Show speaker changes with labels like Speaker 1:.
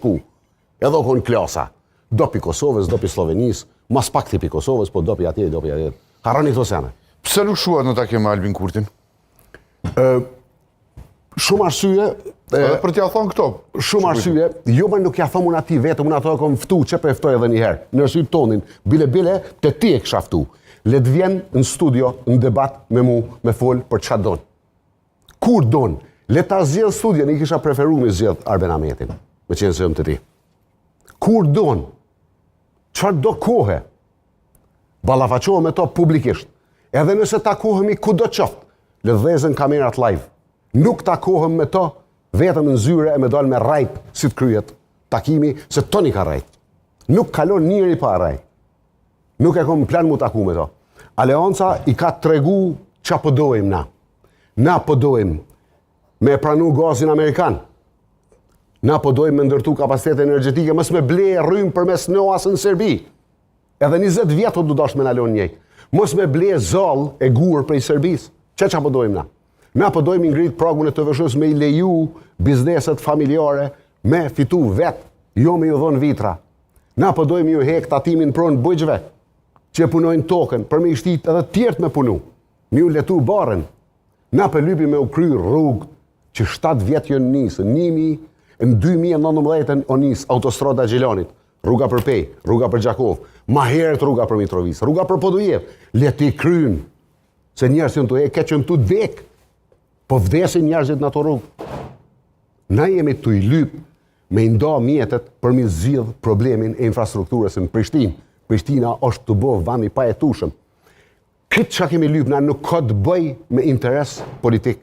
Speaker 1: ku. Edhe konë klasa. Do pi Kosovës, do pi Slovenisë, mas pak ti pi Kosovës, po do pi atje, do pi atje. Harani këto sene.
Speaker 2: Pse nuk shuat në takim me Albin Kurtin?
Speaker 1: Shumë arsye...
Speaker 2: Për t'ja thonë këto?
Speaker 1: Shumë arsye, jo më nuk ja thomë unë ati vetëm, unë ato e kom ftu, që për eftoj edhe njëherë. Në arsye tonin, bile, të ti e kësha ftu. Le të vjen në studio, në debat me mu, me folë për çfarë don. Kur don, le ta zgjedh studion, i kisha preferu me zgjedh Arben Ahmetin, me qenë se të ti. Kur don, çfarë do kohë, ballafaqohem me to publikisht. Edhe nëse takohemi kudo qoftë, le dhezën kamerat live. Nuk takohem me to vetëm në zyre e me dalë me rajt si të kryet takimi, se toni ka rajt. Nuk kalon njëri pa rajt. Nuk e kom plan mu taku me to. Aleanca i ka tregu qa pëdojmë na. Na pëdojmë me pranu gazin Amerikan. Na pëdojmë me ndërtu kapacitet energetike, mës me ble rrymë për mes NOAS në Serbi. Edhe 20 vjetë du dash me nalon njëjtë. Mës me ble zall e gur prej Serbis. Qa pëdojmë na? Na pëdojmë ngrit pragun e të vëshës me i leju bizneset familjare, me fitu vetë, jo me ju dhonë vitra. Na pëdojmë ju hek tatimin pronë bëgjve, që punojnë tokën, për me i shtit edhe tjertë me punu. Mi u letu barën. Na pëllypi me u kry rrugë, që 7 vjetë jënë nisë, në 2019 o nisë autostrada Gjelanit, rruga për Pej, rruga për Gjakov, ma herët rruga për Mitrovica, rruga për Podujev, leti krynë, se njerës jënë të e keqën të dekë, po vdesin njerëzit në ato rrugë. Na jemi të i lyp me nda mjetet për mi zgjidh problemin e infrastrukturës në Prishtinë. Prishtina është të bo vani pa jetushëm. Këtë që kemi lyp na nuk ka të bëj me interes politik.